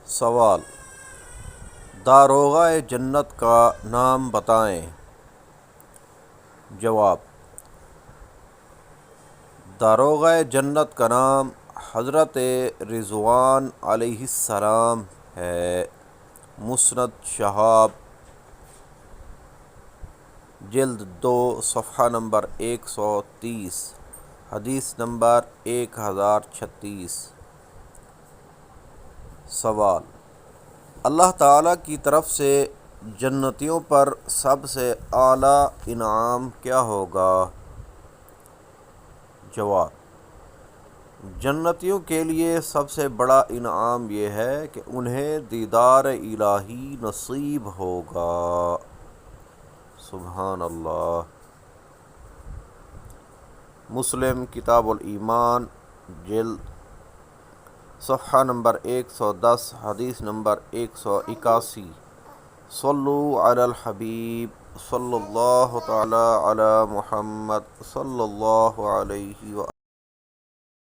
سوال: داروغہ جنت کا نام بتائیں۔ جواب: داروغہ جنت کا نام حضرت رضوان علیہ السلام ہے۔ مسند شہاب جلد 2 صفحہ نمبر 130، حدیث نمبر 1036۔ سوال: اللہ تعالیٰ کی طرف سے جنتیوں پر سب سے اعلیٰ انعام کیا ہوگا؟ جواب: جنتیوں کے لیے سب سے بڑا انعام یہ ہے کہ انہیں دیدار الہی نصیب ہوگا۔ سبحان اللہ۔ مسلم کتاب الایمان جلد صفحہ نمبر 110، حدیث نمبر 181۔ صلو علی الحبیب صلی اللہ تعالی علی محمد صلی اللہ علیہ وسلم۔